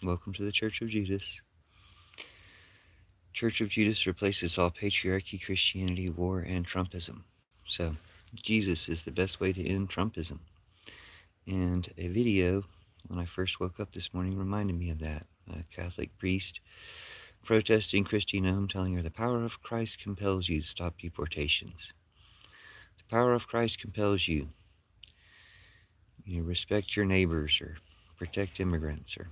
Welcome to the Church of Judas. Church of Judas replaces all patriarchy, Christianity, war, and Trumpism. So, Jesus is the best way to end Trumpism. And a video, when I first woke up this morning, reminded me of that. A Catholic priest protesting Christy Nome, telling her the power of Christ compels you to stop deportations. The power of Christ compels you. You respect your neighbors or protect immigrants or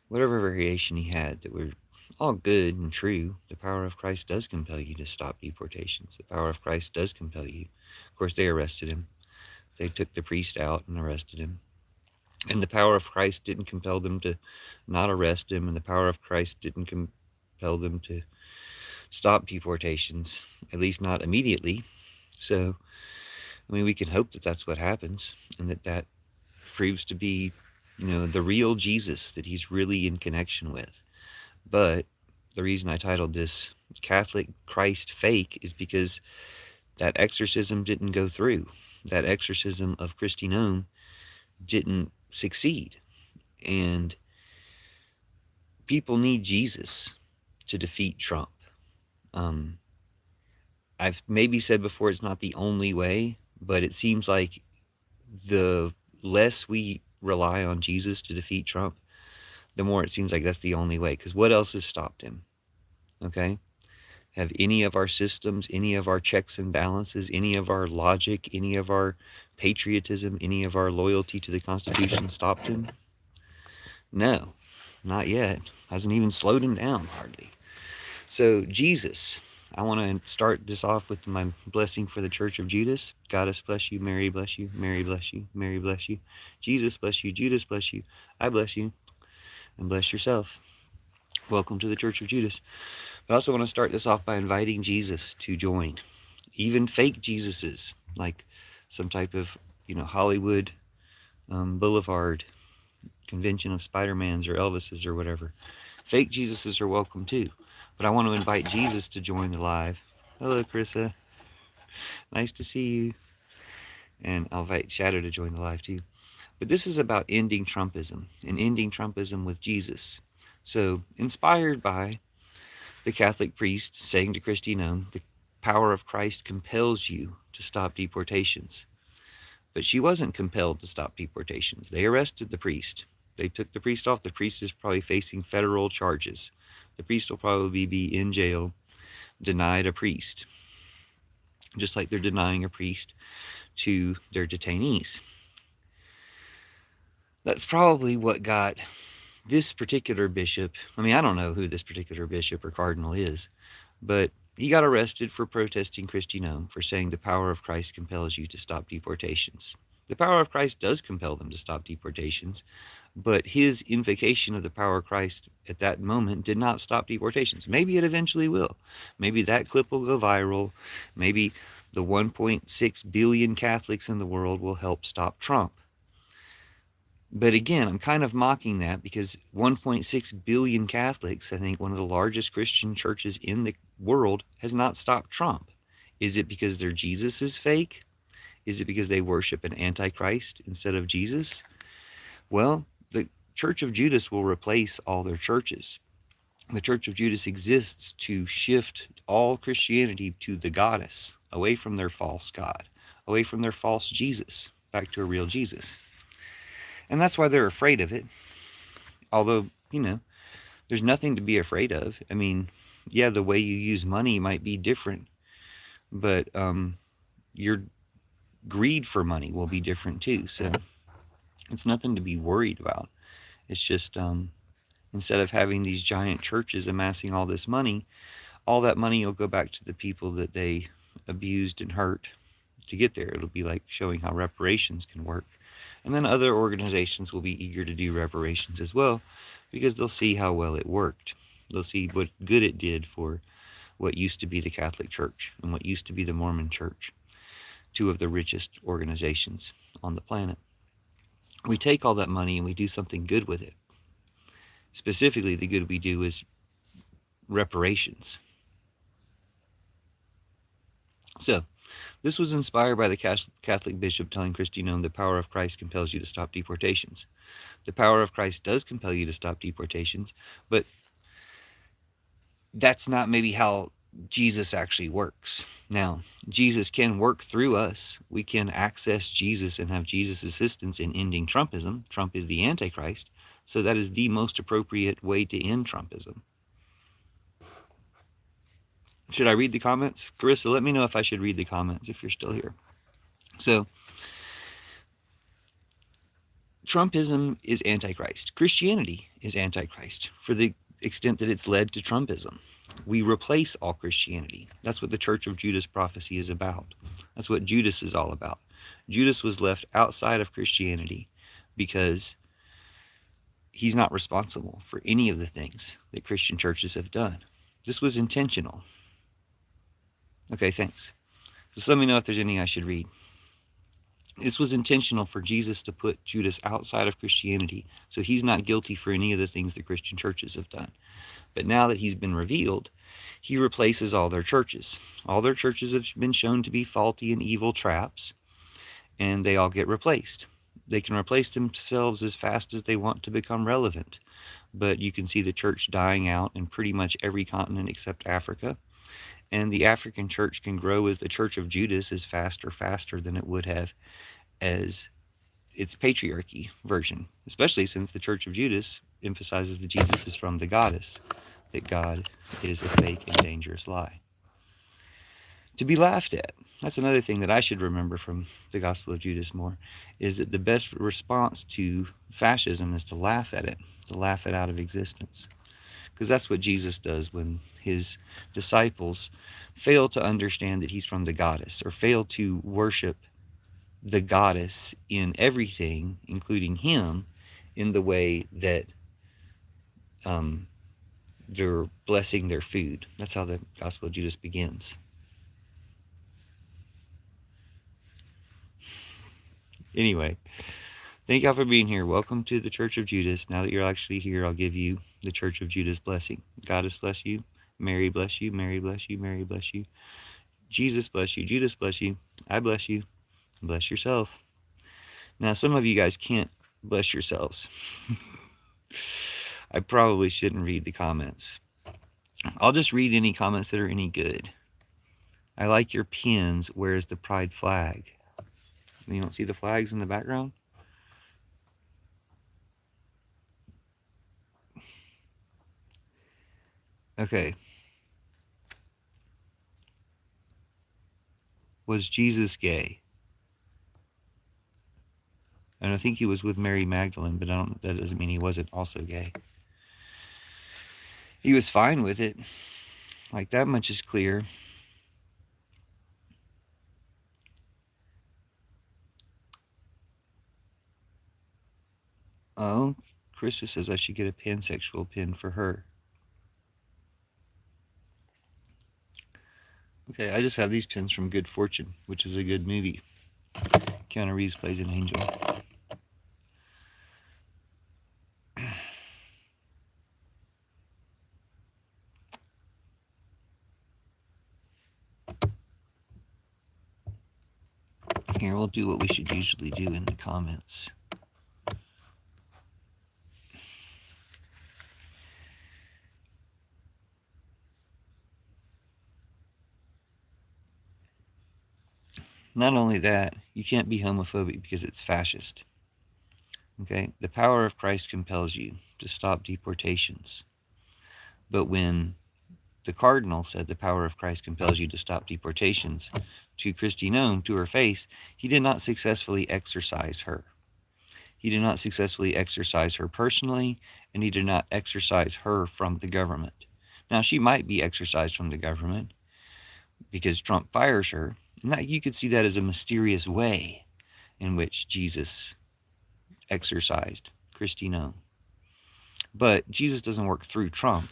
whatever variation he had that were all good and true. The power of Christ does compel you to stop deportations. The power of Christ does compel you. Of course, they arrested him. They took the priest out and arrested him. And the power of Christ didn't compel them to not arrest him, and the power of Christ didn't compel them to stop deportations, at least not immediately. So, I mean, we can hope that that's what happens, and that proves to be, the real Jesus that he's really in connection with. But the reason I titled this Catholic Christ Fake is because that exorcism didn't go through. That exorcism of Christy Nome didn't succeed. And people need Jesus to defeat Trump. Um, I've maybe said before it's not the only way, but it seems like the less we rely on Jesus to defeat Trump, the more it seems like that's the only way. Because what else has stopped him? Okay? Have any of our systems, any of our checks and balances, any of our logic, any of our patriotism, any of our loyalty to the Constitution stopped him? No, not yet. Hasn't even slowed him down, hardly. So, Jesus. I want to start this off with my blessing for the Church of Judas. Goddess bless you, Mary bless you, Mary bless you, Mary bless you. Jesus bless you, Judas bless you, I bless you, and bless yourself. Welcome to the Church of Judas. But I also want to start this off by inviting Jesus to join. Even fake Jesuses, like some type of, Hollywood Boulevard convention of Spider-Mans or Elvises or whatever. Fake Jesuses are welcome too. But I want to invite Jesus to join the live. Hello, Carissa. Nice to see you. And I'll invite Shadow to join the live too. But this is about ending Trumpism and ending Trumpism with Jesus. So, inspired by the Catholic priest saying to Christy Nome, the power of Christ compels you to stop deportations. But she wasn't compelled to stop deportations. They arrested the priest. They took the priest off. The priest is probably facing federal charges. The priest will probably be in jail, denied a priest, just like they're denying a priest to their detainees. That's probably what got this particular bishop. I mean, I don't know who this particular bishop or cardinal is, but he got arrested for protesting Christy Nome for saying the power of Christ compels you to stop deportations. The power of Christ does compel them to stop deportations, but his invocation of the power of Christ at that moment did not stop deportations. Maybe it eventually will. Maybe that clip will go viral. Maybe the 1.6 billion Catholics in the world will help stop Trump. But again, I'm kind of mocking that because 1.6 billion Catholics, I think one of the largest Christian churches in the world, has not stopped Trump. Is it because their Jesus is fake? Is it because they worship an antichrist instead of Jesus? Well, the Church of Judas will replace all their churches. The Church of Judas exists to shift all Christianity to the goddess, away from their false God, away from their false Jesus, back to a real Jesus. And that's why they're afraid of it. Although, there's nothing to be afraid of. I mean, yeah, the way you use money might be different, but your greed for money will be different too. So it's nothing to be worried about. It's just instead of having these giant churches amassing all this money, all that money will go back to the people that they abused and hurt to get there. It'll be like showing how reparations can work. And then other organizations will be eager to do reparations as well because they'll see how well it worked. They'll see what good it did for what used to be the Catholic Church and what used to be the Mormon Church, two of the richest organizations on the planet. We take all that money and we do something good with it. Specifically, the good we do is reparations. So, this was inspired by the Catholic bishop telling Christy Nome the power of Christ compels you to stop deportations. The power of Christ does compel you to stop deportations, but that's not maybe how Jesus actually works. Now, Jesus can work through us. We can access Jesus and have Jesus' assistance in ending Trumpism. Trump is the Antichrist, so that is the most appropriate way to end Trumpism. Should I read the comments? Carissa, let me know if I should read the comments if you're still here. So, Trumpism is Antichrist. Christianity is Antichrist for the extent that it's led to Trumpism. We replace all Christianity. That's what the Church of Judas prophecy is about. That's what Judas is all about. Judas was left outside of Christianity because he's not responsible for any of the things that Christian churches have done. This was intentional. Okay, thanks. Just let me know if there's anything I should read. This was intentional for Jesus to put Judas outside of Christianity, so he's not guilty for any of the things that Christian churches have done. But now that he's been revealed, he replaces all their churches. All their churches have been shown to be faulty and evil traps, and they all get replaced. They can replace themselves as fast as they want to become relevant, but you can see the church dying out in pretty much every continent except Africa. And the African church can grow as the Church of Judas is faster than it would have as its patriarchy version, especially since the Church of Judas emphasizes that Jesus is from the goddess, that God is a fake and dangerous lie. To be laughed at. That's another thing that I should remember from the Gospel of Judas more, is that the best response to fascism is to laugh at it, to laugh it out of existence. Because that's what Jesus does when his disciples fail to understand that he's from the goddess, or fail to worship the goddess in everything, including him, in the way that they're blessing their food. That's how the Gospel of Judas begins. Anyway, thank y'all for being here. Welcome to the Church of Judas. Now that you're actually here, I'll give you the Church of Judas blessing. Goddess bless you. Mary bless you. Mary bless you. Mary bless you. Jesus bless you. Judas bless you. I bless you. Bless yourself. Now, some of you guys can't bless yourselves. I probably shouldn't read the comments. I'll just read any comments that are any good. I like your pins. Where's the pride flag? You don't see the flags in the background? Okay. Was Jesus gay? And I think he was with Mary Magdalene, but that doesn't mean he wasn't also gay. He was fine with it. Like, that much is clear. Oh, Krista says I should get a pansexual pin for her. Okay, I just have these pins from Good Fortune, which is a good movie. Keanu Reeves plays an angel. Here, we'll do what we should usually do in the comments. Not only that, you can't be homophobic because it's fascist. Okay? The power of Christ compels you to stop deportations. But when the cardinal said the power of Christ compels you to stop deportations to Kristi Noem, to her face, he did not successfully exorcise her. He did not successfully exorcise her personally, and he did not exorcise her from the government. Now, she might be exorcised from the government because Trump fires her. And that, you could see that as a mysterious way in which Jesus exorcised Kristi Noem. But Jesus doesn't work through Trump.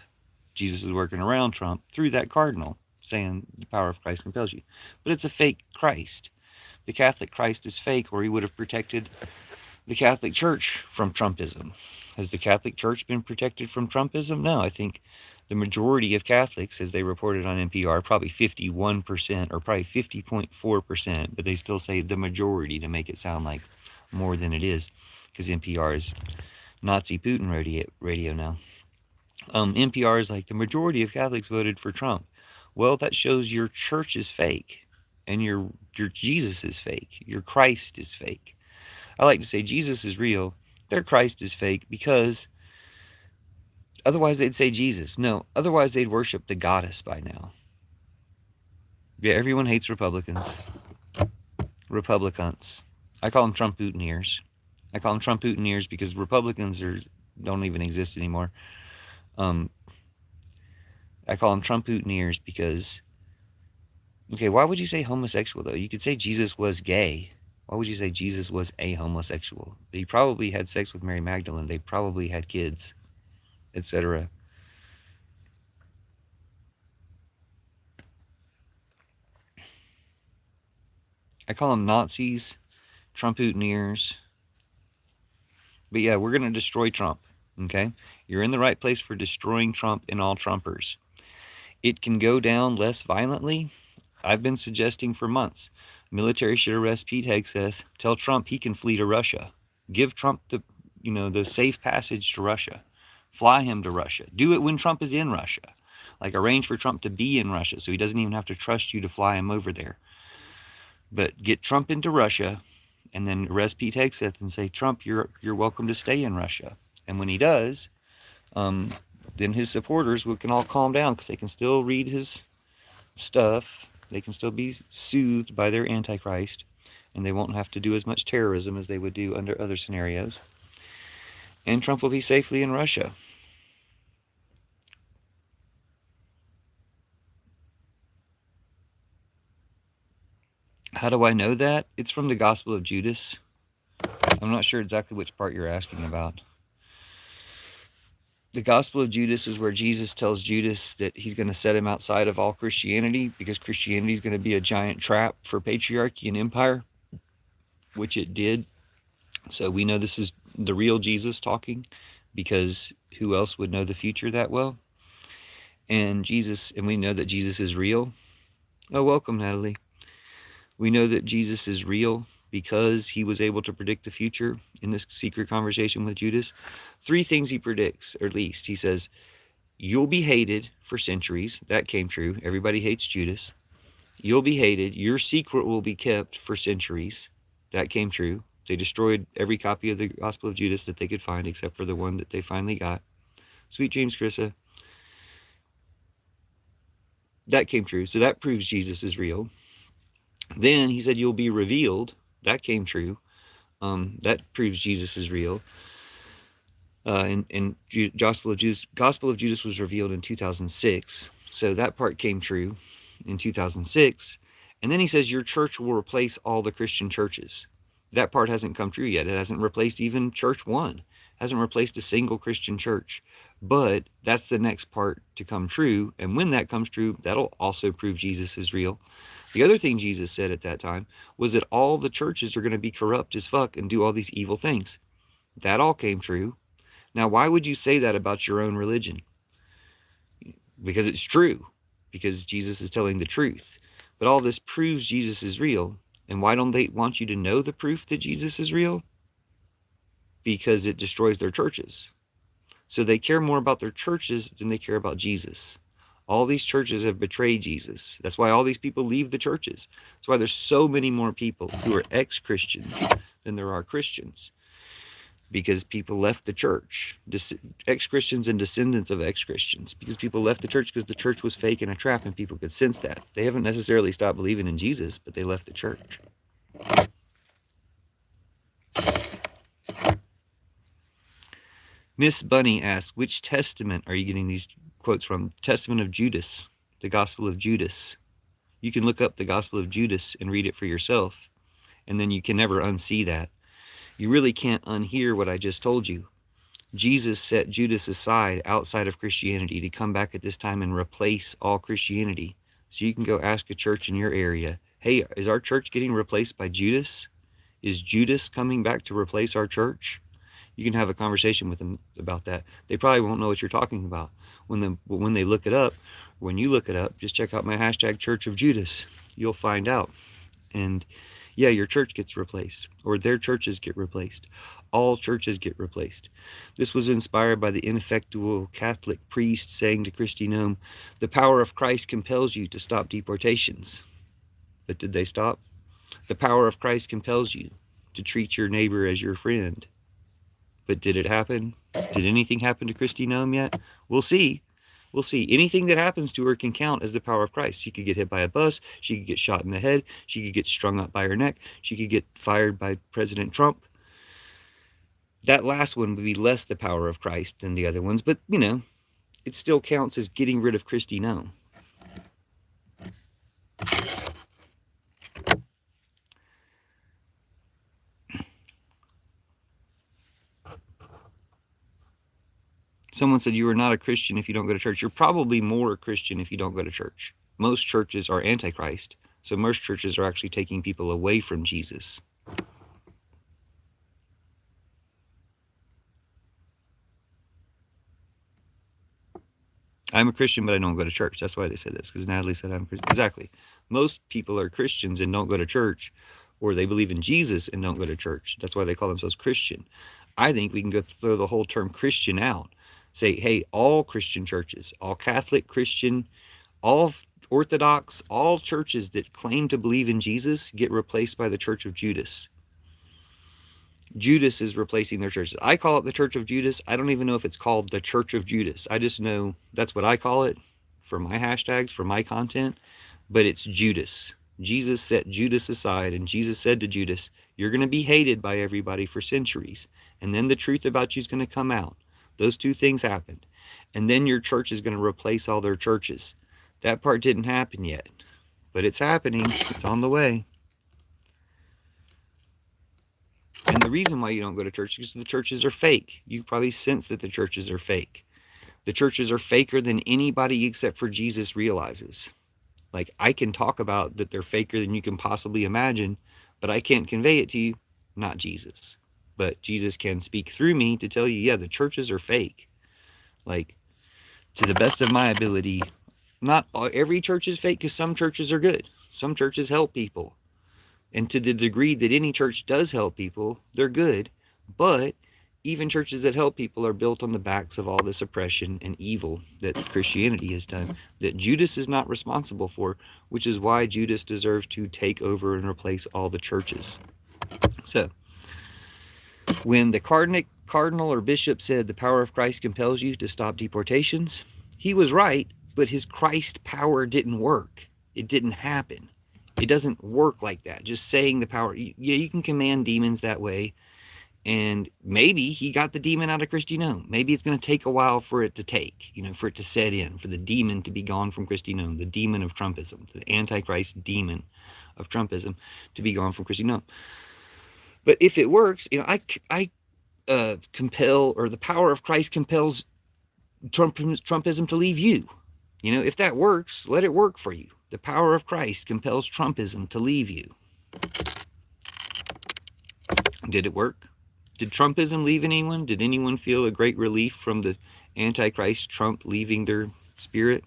Jesus is working around Trump through that cardinal, saying the power of Christ compels you. But it's a fake Christ. The Catholic Christ is fake, or he would have protected the Catholic Church from Trumpism. Has the Catholic Church been protected from Trumpism? No, I think the majority of Catholics, as they reported on NPR, probably 51% or probably 50.4%, but they still say the majority to make it sound like more than it is, because NPR is Nazi Putin radio now. NPR is like, the majority of Catholics voted for Trump. Well, that shows your church is fake, and your Jesus is fake. Your Christ is fake. I like to say Jesus is real. Their Christ is fake, because otherwise they'd say Jesus. No, otherwise they'd worship the goddess by now. Yeah, everyone hates Republicans. Republicans. I call them Trump Putineers. I call them Trump Putineers because Republicans don't even exist anymore. I call them Trump Putineers because, okay, why would you say homosexual, though? You could say Jesus was gay. Why would you say Jesus was a homosexual? But he probably had sex with Mary Magdalene. They probably had kids, etc. I call them Nazis, Trump Putineers. But yeah, we're going to destroy Trump, okay? You're in the right place for destroying Trump and all Trumpers. It can go down less violently. I've been suggesting for months. Military should arrest Pete Hegseth. Tell Trump he can flee to Russia. Give Trump the safe passage to Russia. Fly him to Russia. Do it when Trump is in Russia. Like, arrange for Trump to be in Russia so he doesn't even have to trust you to fly him over there. But get Trump into Russia, and then arrest Pete Hegseth and say, Trump, you're welcome to stay in Russia. And when he does, then his supporters can all calm down, because they can still read his stuff. They can still be soothed by their Antichrist, and they won't have to do as much terrorism as they would do under other scenarios. And Trump will be safely in Russia. How do I know that? It's from the Gospel of Judas. I'm not sure exactly which part you're asking about. The Gospel of Judas is where Jesus tells Judas that he's going to set him outside of all Christianity, because Christianity is going to be a giant trap for patriarchy and empire, which it did. So we know this is the real Jesus talking, because who else would know the future that well? And we know that Jesus is real. Oh, welcome, Natalie. We know that Jesus is real because he was able to predict the future in this secret conversation with Judas. 3 things he predicts, or at least he says, you'll be hated for centuries. That came true. Everybody hates Judas. You'll be hated. Your secret will be kept for centuries. That came true. They destroyed every copy of the Gospel of Judas that they could find, except for the one that they finally got. Sweet dreams, Carissa. That came true. So that proves Jesus is real. Then he said, you'll be revealed. That came true. That proves Jesus is real. And Gospel of Judas was revealed in 2006. So that part came true in 2006. And then he says, your church will replace all the Christian churches. That part hasn't come true yet. It hasn't replaced even Church One. Hasn't replaced a single Christian church. But that's the next part to come true. And when that comes true, that'll also prove Jesus is real. The other thing Jesus said at that time was that all the churches are going to be corrupt as fuck and do all these evil things. That all came true. Now, why would you say that about your own religion? Because it's true. Because Jesus is telling the truth. But all this proves Jesus is real. And why don't they want you to know the proof that Jesus is real? Because it destroys their churches. So they care more about their churches than they care about Jesus. All these churches have betrayed Jesus. That's why all these people leave the churches. That's why there's so many more people who are ex-Christians than there are Christians. Because people left the church. Ex-Christians and descendants of ex-Christians. Because people left the church because the church was fake and a trap, and people could sense that. They haven't necessarily stopped believing in Jesus, but they left the church. Miss Bunny asks, which testament are you getting these quotes from? Testament of Judas, the Gospel of Judas. You can look up the Gospel of Judas and read it for yourself, and then you can never unsee that. You really can't unhear what I just told you. Jesus set Judas aside outside of Christianity to come back at this time and replace all Christianity. So you can go ask a church in your area, hey, is our church getting replaced by Judas? Is Judas coming back to replace our church? You can have a conversation with them about that. They probably won't know what you're talking about. When they look it up, when you look it up, just check out my hashtag Church of Judas. You'll find out. And Yeah, your church gets replaced, or their churches get replaced. All churches get replaced. This was inspired by the ineffectual Catholic priest saying to Christy Nome, "The power of Christ compels you to stop deportations." But did they stop? The power of Christ compels you to treat your neighbor as your friend. But did it happen? Did anything happen to Christy Nome yet? We'll see. We'll see. Anything that happens to her can count as the power of Christ. She could get hit by a bus. She could get shot in the head. She could get strung up by her neck. She could get fired by President Trump. That last one would be less the power of Christ than the other ones, but, it still counts as getting rid of Christy Nome. Someone said you are not a Christian if you don't go to church. You're probably more a Christian if you don't go to church. Most churches are antichrist, so most churches are actually taking people away from Jesus. I'm a Christian, but I don't go to church. That's why they said this, because Natalie said I'm a Christian. Exactly. Most people are Christians and don't go to church, or they believe in Jesus and don't go to church. That's why they call themselves Christian. I think we can go throw the whole term Christian out. Say, hey, all Christian churches, all Catholic, Christian, all Orthodox, all churches that claim to believe in Jesus get replaced by the Church of Judas. Judas is replacing their churches. I call it the Church of Judas. I don't even know if it's called the Church of Judas. I just know that's what I call it for my hashtags, for my content, but it's Judas. Jesus set Judas aside, and Jesus said to Judas, "You're going to be hated by everybody for centuries, and then the truth about you is going to come out." Those two things happened. And then your church is going to replace all their churches. That part didn't happen yet, but it's happening. It's on the way. And the reason why you don't go to church is because the churches are fake. You probably sense that the churches are fake. The churches are faker than anybody except for Jesus realizes. Like, I can talk about that they're faker than you can possibly imagine, but I can't convey it to you, not Jesus. But Jesus can speak through me to tell you, yeah, the churches are fake. Like, to the best of my ability, not every church is fake, because some churches are good. Some churches help people. And to the degree that any church does help people, they're good. But even churches that help people are built on the backs of all this oppression and evil that Christianity has done, that Judas is not responsible for, which is why Judas deserves to take over and replace all the churches. So, when the cardinal or bishop said the power of Christ compels you to stop deportations, he was right, but his Christ power didn't work. It didn't happen. It doesn't work like that. Just saying the power. Yeah, you can command demons that way. And maybe he got the demon out of Christy Nome. Maybe it's going to take a while for it to take, for it to set in, for the demon to be gone from Christy Nome, the demon of Trumpism, the Antichrist demon of Trumpism to be gone from Christy Nome. But if it works, I compel, or the power of Christ compels Trumpism to leave you. If that works, let it work for you. The power of Christ compels Trumpism to leave you. Did it work? Did Trumpism leave anyone? Did anyone feel a great relief from the Antichrist Trump leaving their spirit?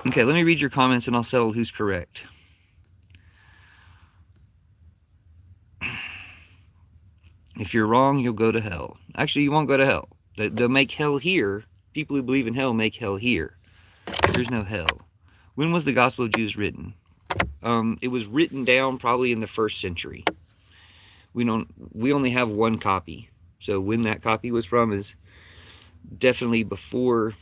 Okay, let me read your comments and I'll settle who's correct. If you're wrong, you'll go to hell. Actually, you won't go to hell. They'll make hell here. People who believe in hell make hell here. There's no hell. When was the Gospel of Judas written? It was written down probably in the 1st century. We only have one copy. So when that copy was from is definitely before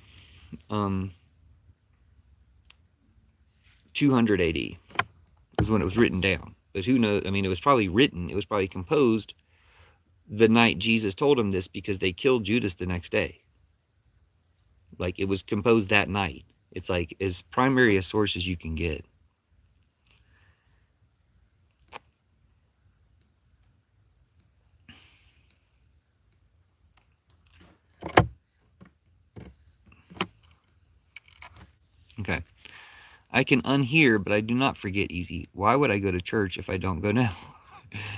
200 AD is when it was written down. But who knows? I mean, it was probably composed the night Jesus told him this, because they killed Judas the next day. Like, it was composed that night. It's like as primary a source as you can get. Okay. I can unhear, but I do not forget easy. Why would I go to church if I don't go now?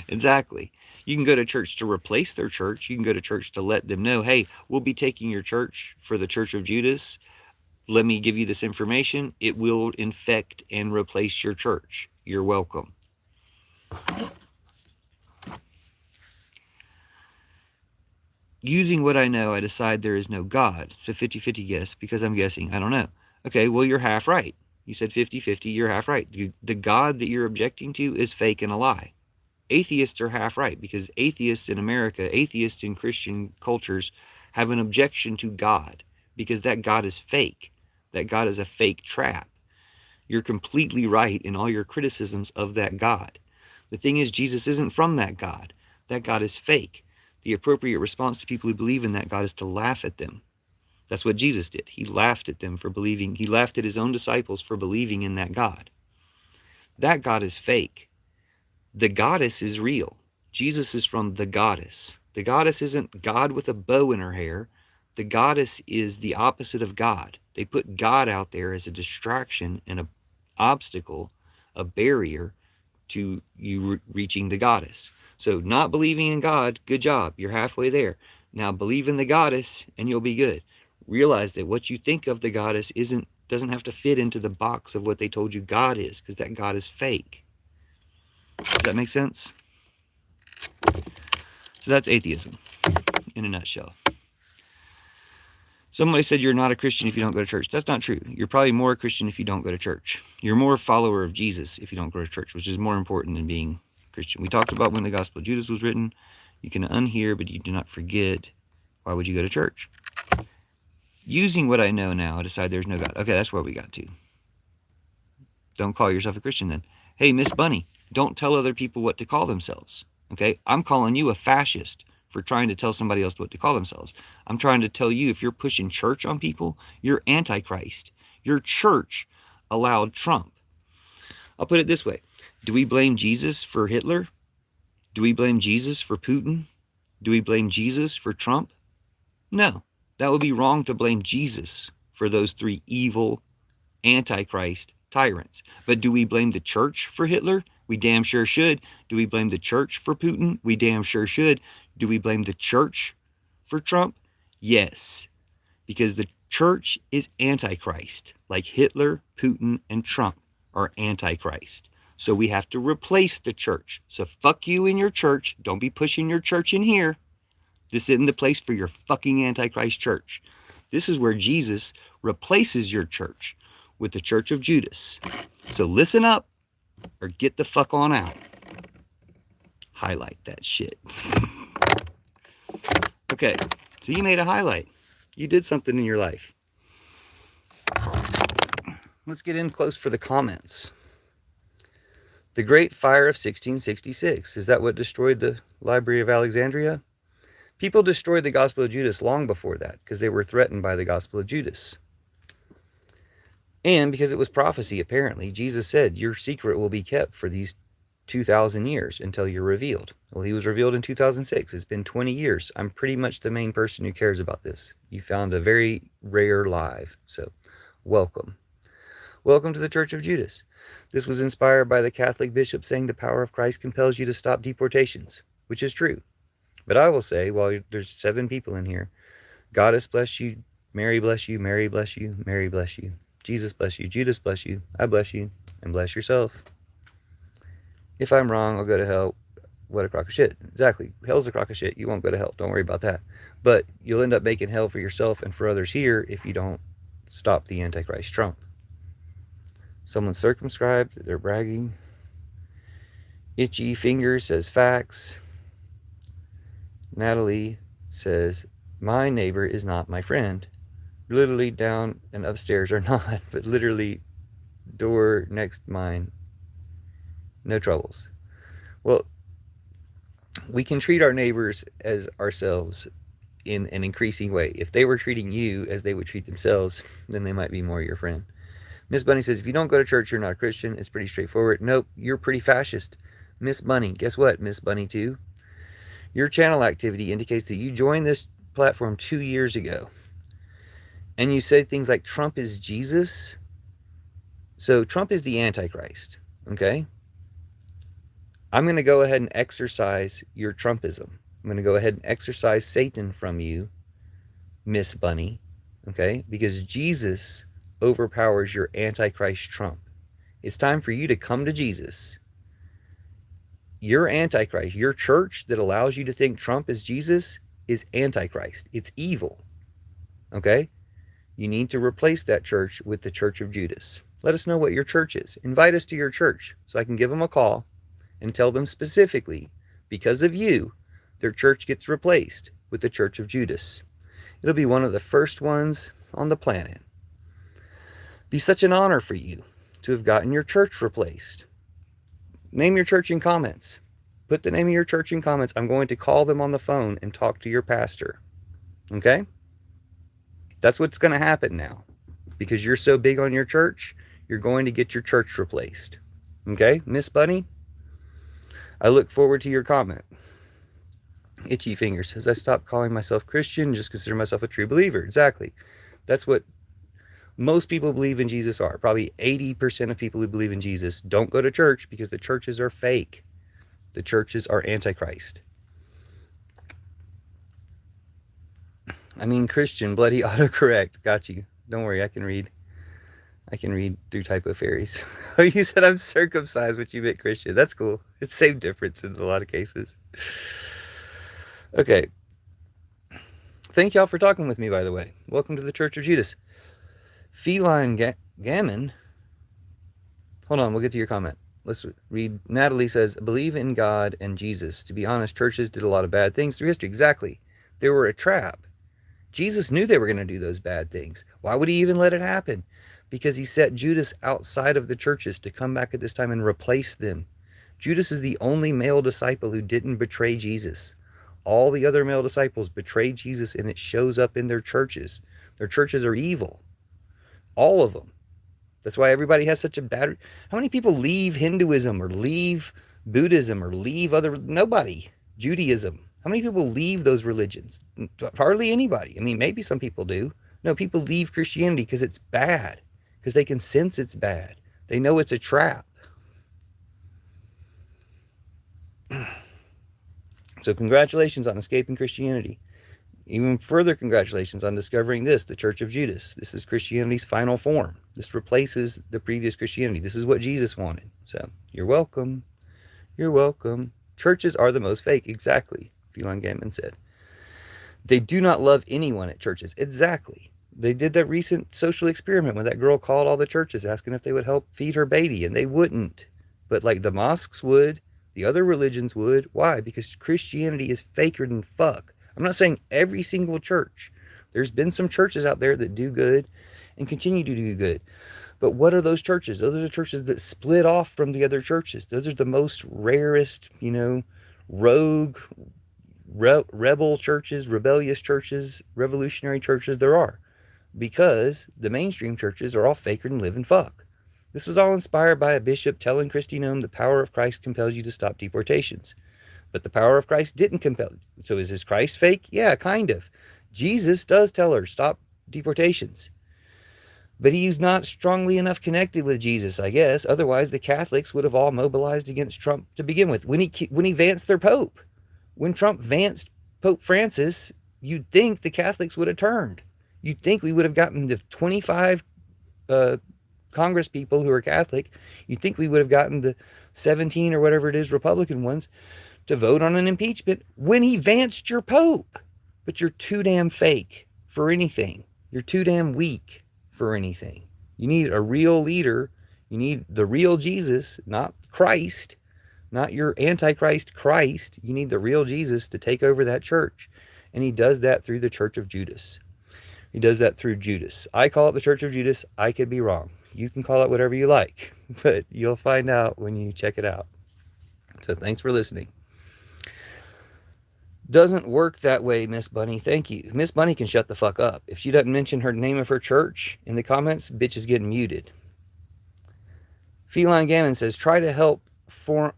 Exactly. You can go to church to replace their church. You can go to church to let them know, hey, we'll be taking your church for the Church of Judas. let me give you this information. It will infect and replace your church. You're welcome. Using what I know, I decide there is no God. So 50-50 guess, because I'm guessing, I don't know. Okay, well, you're half right. You said 50-50, you're half right. The God that you're objecting to is fake and a lie. Atheists are half right, because atheists in America, atheists in Christian cultures have an objection to God, because that God is fake. That God is a fake trap. You're completely right in all your criticisms of that God. The thing is, Jesus isn't from that God. That God is fake. The appropriate response to people who believe in that God is to laugh at them. That's what Jesus did. He laughed at them for believing. He laughed at his own disciples for believing in that God. That God is fake. The goddess is real. Jesus is from the goddess. The goddess isn't God with a bow in her hair. The goddess is the opposite of God. They put God out there as a distraction and an obstacle, a barrier to you reaching the goddess. So not believing in God, good job. You're halfway there. Now believe in the goddess and you'll be good. Realize that what you think of the goddess doesn't have to fit into the box of what they told you God is, because that God is fake. Does that make sense? So that's atheism in a nutshell. Somebody said you're not a Christian if you don't go to church. That's not true. You're probably more a Christian if you don't go to church. You're more a follower of Jesus if you don't go to church, which is more important than being Christian. We talked about when the Gospel of Judas was written. You can unhear, but you do not forget. Why would you go to church? Using what I know now, I decide there's no God. Okay, that's where we got to. Don't call yourself a Christian then. Hey, Miss Bunny, don't tell other people what to call themselves. Okay, I'm calling you a fascist for trying to tell somebody else what to call themselves. I'm trying to tell you, if you're pushing church on people, you're Antichrist. Your church allowed Trump. I'll put it this way. Do we blame Jesus for Hitler? Do we blame Jesus for Putin? Do we blame Jesus for Trump? No. That would be wrong to blame Jesus for those three evil Antichrist tyrants. But do we blame the church for Hitler? We damn sure should. Do we blame the church for Putin? We damn sure should. Do we blame the church for Trump? Yes, because the church is Antichrist, like Hitler, Putin, and Trump are Antichrist. So we have to replace the church. So fuck you in your church. Don't be pushing your church in here. This isn't the place for your fucking Antichrist church. This is where Jesus replaces your church with the church of Judas. So listen up or get the fuck on out. Highlight that shit. Okay, so you made a highlight. You did something in your life. Let's get in close for the comments. The Great Fire of 1666. Is that what destroyed the Library of Alexandria? People destroyed the Gospel of Judas long before that because they were threatened by the Gospel of Judas. And because it was prophecy, apparently, Jesus said, your secret will be kept for these 2,000 years until you're revealed. Well, he was revealed in 2006. It's been 20 years. I'm pretty much the main person who cares about this. You found a very rare live. So, welcome. Welcome to the Church of Judas. This was inspired by the Catholic bishop saying the power of Christ compels you to stop deportations, which is true. But I will say, while there's 7 people in here, Goddess bless you, Mary bless you, Mary bless you, Mary bless you, Jesus bless you, Judas bless you, I bless you, and bless yourself. If I'm wrong, I'll go to hell. What a crock of shit. Exactly. Hell's a crock of shit. You won't go to hell. Don't worry about that. But you'll end up making hell for yourself and for others here if you don't stop the Antichrist Trump. Someone circumscribed. They're bragging. Itchy Finger says facts. Natalie says, my neighbor is not my friend. Literally down and upstairs are not, but literally door next mine. No troubles. Well, we can treat our neighbors as ourselves in an increasing way. If they were treating you as they would treat themselves, then they might be more your friend. Miss Bunny says, if you don't go to church, you're not a Christian. It's pretty straightforward. Nope, you're pretty fascist. Miss Bunny, guess what, Miss Bunny 2? Your channel activity indicates that you joined this platform 2 years ago. And you said things like Trump is Jesus. So Trump is the Antichrist, okay? I'm going to go ahead and exercise your Trumpism. I'm going to go ahead and exercise Satan from you, Miss Bunny, okay? Because Jesus overpowers your Antichrist Trump. It's time for you to come to Jesus. Your Antichrist, your church that allows you to think Trump is Jesus, is Antichrist. It's evil. Okay? You need to replace that church with the Church of Judas. Let us know what your church is. Invite us to your church so I can give them a call and tell them specifically, because of you, their church gets replaced with the Church of Judas. It'll be one of the first ones on the planet. Be such an honor for you to have gotten your church replaced. Name your church in comments. Put the name of your church in comments. I'm going to call them on the phone and talk to your pastor. Okay? That's what's going to happen now. Because you're so big on your church, you're going to get your church replaced. Okay? Miss Bunny? I look forward to your comment. Itchy Finger says, I stopped calling myself Christian, just consider myself a true believer. Exactly. That's what most people believe in Jesus are. Probably 80% of people who believe in Jesus don't go to church because the churches are fake. The churches are Antichrist. I mean, Christian, bloody autocorrect. Got you. Don't worry, I can read through typo fairies. Oh, you said I'm circumcised, but you meant Christian. That's cool. It's the same difference in a lot of cases. Okay. Thank y'all for talking with me, by the way. Welcome to the Church of Judas. Feline Gammon. Hold on, we'll get to your comment. Let's read. Natalie says, believe in God and Jesus. To be honest, churches did a lot of bad things through history. Exactly. They were a trap. Jesus knew they were going to do those bad things. Why would he even let it happen? Because he set Judas outside of the churches to come back at this time and replace them. Judas is the only male disciple who didn't betray Jesus. All the other male disciples betrayed Jesus, and it shows up in their churches. Their churches are evil. All of them. That's why everybody has such a bad... How many people leave Hinduism or leave Buddhism or leave other... Nobody. Judaism. How many people leave those religions? Hardly anybody. I mean, maybe some people do. No, people leave Christianity because it's bad. Because they can sense it's bad. They know it's a trap. So congratulations on escaping Christianity. Even further congratulations on discovering this, the Church of Judas. This is Christianity's final form. This replaces the previous Christianity. This is what Jesus wanted. So, you're welcome. You're welcome. Churches are the most fake. Exactly, Feline Gammon said. They do not love anyone at churches. Exactly. They did that recent social experiment when that girl called all the churches asking if they would help feed her baby, and they wouldn't. But like the mosques would, the other religions would. Why? Because Christianity is faker than fuck. I'm not saying every single church. There's been some churches out there that do good and continue to do good. But what are those churches? Those are churches that split off from the other churches. Those are the most rarest, rogue, rebel churches, rebellious churches, revolutionary churches there are. Because the mainstream churches are all faker than living fuck. This was all inspired by a bishop telling Christy Nome the power of Christ compels you to stop deportations. But the power of Christ didn't compel. So is his Christ fake? Yeah, kind of. Jesus does tell her, stop deportations. But he's not strongly enough connected with Jesus, I guess. Otherwise, the Catholics would have all mobilized against Trump to begin with. When he vanced their Pope. When Trump vanced Pope Francis, you'd think the Catholics would have turned. You'd think we would have gotten the 25 Congress people who are Catholic. You'd think we would have gotten the 17 or whatever it is Republican ones to vote on an impeachment when he vanced your Pope. But you're too damn fake for anything. You're too damn weak for anything. You need a real leader. You need the real Jesus, not Christ, not your Antichrist Christ. You need the real Jesus to take over that church. And he does that through the Church of Judas. He does that through Judas. I call it the Church of Judas. I could be wrong. You can call it whatever you like, but you'll find out when you check it out. So thanks for listening. Doesn't work that way, Miss Bunny. Thank you. Miss Bunny can shut the fuck up. If she doesn't mention her name of her church in the comments, bitch is getting muted. Feline Gammon says, try to help from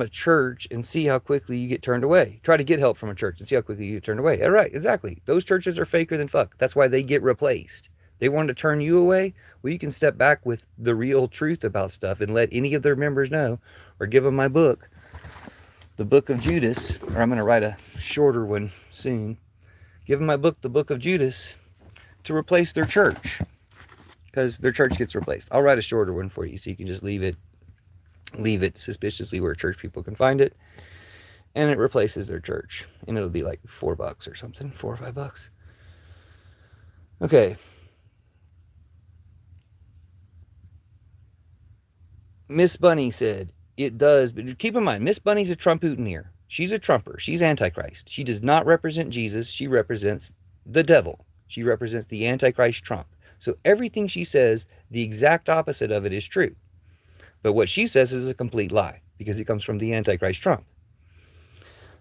a church and see how quickly you get turned away. Try to get help from a church and see how quickly you get turned away. All right, exactly. Those churches are faker than fuck. That's why they get replaced. They want to turn you away. Well, you can step back with the real truth about stuff and let any of their members know, or give them my book, the Book of Judas, or I'm going to write a shorter one soon. Give them my book, the Book of Judas, to replace their church. because their church gets replaced. I'll write a shorter one for you so you can just leave it suspiciously where church people can find it, and it replaces their church, and it'll be like $4 or something, $4 or $5. Okay. Miss Bunny said, it does, but keep in mind, Miss Bunny's a Trump-Putineer. She's a Trumper. She's Antichrist. She does not represent Jesus. She represents the devil. She represents the Antichrist Trump. So everything she says, the exact opposite of it is true. But what she says is a complete lie because it comes from the Antichrist Trump.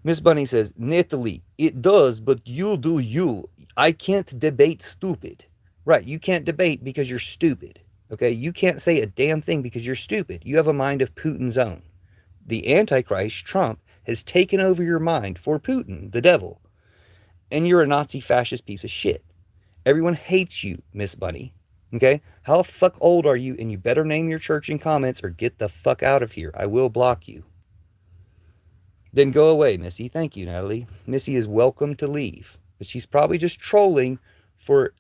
Miss Bunny says, Natalie, it does, but you do you. I can't debate stupid. Right, you can't debate because you're stupid. Okay, you can't say a damn thing because you're stupid. You have a mind of Putin's own. The Antichrist, Trump, has taken over your mind for Putin, the devil. And you're a Nazi fascist piece of shit. Everyone hates you, Miss Bunny. Okay? How fuck old are you? And you better name your church in comments or get the fuck out of here. I will block you. Then go away, Missy. Thank you, Natalie. Missy is welcome to leave. But she's probably just trolling for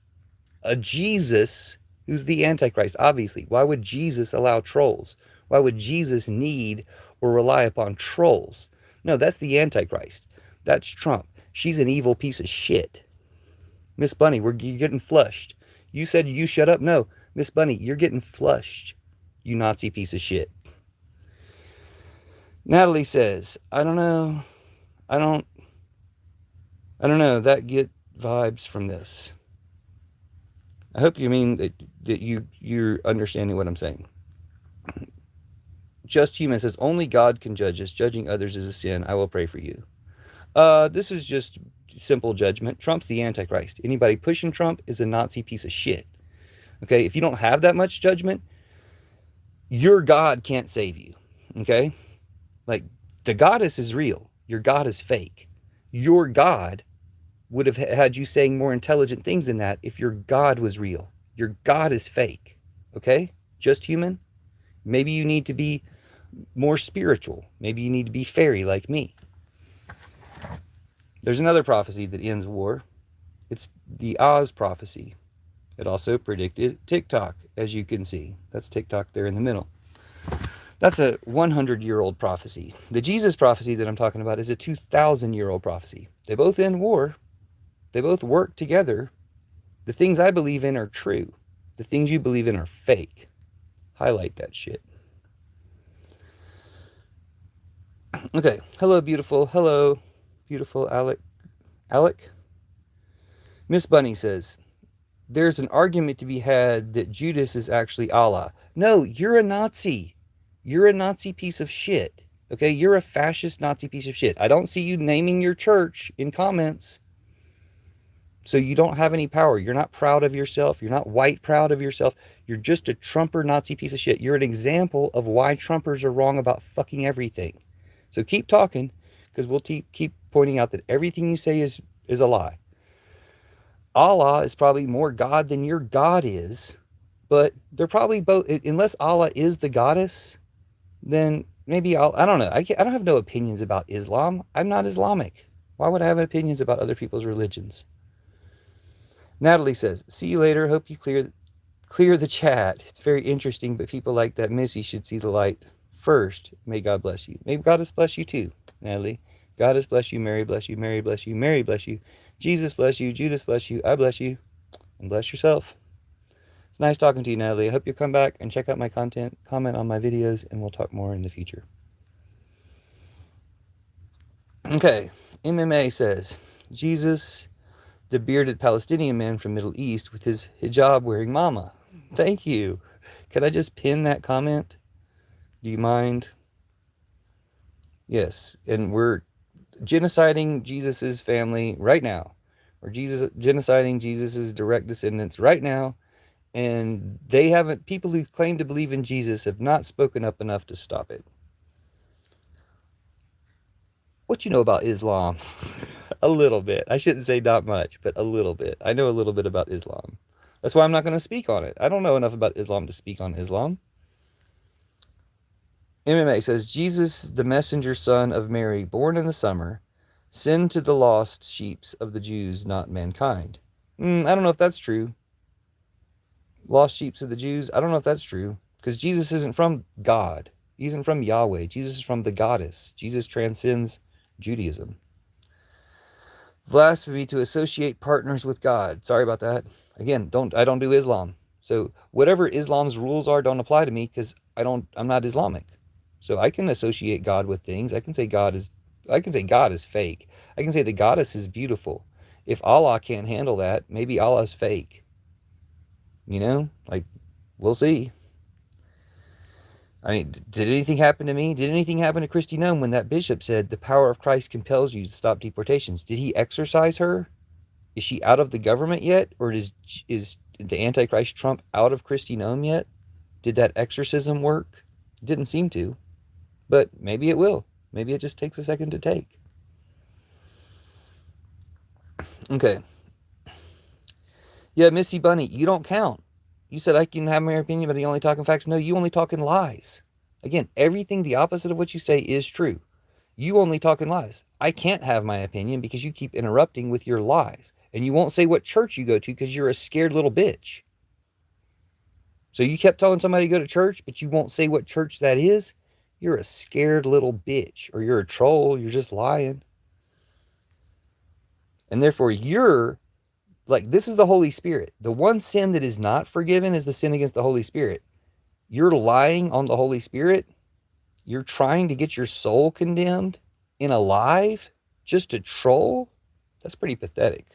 a Jesus who's the Antichrist, obviously. Why would Jesus allow trolls? Why would Jesus need or rely upon trolls? No, that's the Antichrist. That's Trump. She's an evil piece of shit. Miss Bunny, you're getting flushed. You said you shut up. No, Miss Bunny, you're getting flushed, you Nazi piece of shit. Natalie says, I don't know. I don't know. That get vibes from this. I hope you mean that you're understanding what I'm saying. Just Human says, only God can judge us. Judging others is a sin. I will pray for you. This is just simple judgment. Trump's the Antichrist. Anybody pushing Trump is a Nazi piece of shit. Okay, if you don't have that much judgment, your God can't save you. Okay? Like, the goddess is real. Your God is fake. Your God would have had you saying more intelligent things than that if your God was real. Your God is fake. Okay? Just Human. Maybe you need to be more spiritual. Maybe you need to be fairy like me. There's another prophecy that ends war. It's the Oz prophecy. It also predicted TikTok, as you can see. That's TikTok there in the middle. That's a 100-year-old prophecy. The Jesus prophecy that I'm talking about is a 2,000-year-old prophecy. They both end war. They both work together. The things I believe in are true. The things you believe in are fake. Highlight that shit. Okay. Hello, beautiful. Hello, beautiful Alec. Miss Bunny says, there's an argument to be had that Judas is actually Allah. No, you're a Nazi. You're a Nazi piece of shit. Okay? You're a fascist Nazi piece of shit. I don't see you naming your church in comments. So you don't have any power. You're not proud of yourself. You're not white proud of yourself. You're just a Trumper Nazi piece of shit. You're an example of why Trumpers are wrong about fucking everything. So keep talking, because we'll keep pointing out that everything you say is a lie. Allah is probably more God than your God is, but they're probably both, unless Allah is the goddess, then maybe I don't know. I don't have no opinions about Islam. I'm not Islamic. Why would I have opinions about other people's religions? Natalie says, see you later. Hope you clear the chat. It's very interesting, but people like that Missy should see the light first. May God bless you. May God bless you too, Natalie. God has blessed you. Mary bless you. Mary bless you. Mary bless you. Jesus bless you. Judas bless you. I bless you. And bless yourself. It's nice talking to you, Natalie. I hope you'll come back and check out my content, comment on my videos, and we'll talk more in the future. Okay. MMA says, Jesus, the bearded Palestinian man from Middle East with his hijab wearing mama. Thank you. Could I just pin that comment? Do you mind? Yes. And we're genociding Jesus's family right now. We're genociding Jesus's direct descendants right now. And people who claim to believe in Jesus have not spoken up enough to stop it. What you know about Islam? A little bit. I shouldn't say not much, but a little bit. I know a little bit about Islam. That's why I'm not going to speak on it. I don't know enough about Islam to speak on Islam. MMA says, Jesus, the messenger son of Mary, born in the summer, send to the lost sheep of the Jews, not mankind. I don't know if that's true. lost sheep of the Jews. I don't know if that's true, because Jesus isn't from God. He isn't from Yahweh. Jesus is from the goddess. Jesus transcends Judaism. Blasphemy to associate partners with God. Sorry about that. Again, I don't do Islam. So whatever Islam's rules are don't apply to me, because I'm not Islamic. So I can associate God with things. I can say God is fake. I can say the goddess is beautiful. If Allah can't handle that, maybe Allah's fake. Like, we'll see. I mean, did anything happen to me? Did anything happen to Christy Nome when that bishop said the power of Christ compels you to stop deportations? Did he exorcise her? Is she out of the government yet? Or is the Antichrist Trump out of Christy Nome yet? Did that exorcism work? It didn't seem to. But maybe it will. Maybe it just takes a second to take. Okay. Yeah, Missy Bunny, you don't count. You said I can have my opinion, but you only talk in facts. No, you only talk in lies. Again, everything the opposite of what you say is true. You only talk in lies. I can't have my opinion because you keep interrupting with your lies. And you won't say what church you go to because you're a scared little bitch. So you kept telling somebody to go to church, but you won't say what church that is? You're a scared little bitch. Or you're a troll. You're just lying. And therefore, this is the Holy Spirit. The one sin that is not forgiven is the sin against the Holy Spirit. You're lying on the Holy Spirit. You're trying to get your soul condemned in a live just to troll. That's pretty pathetic.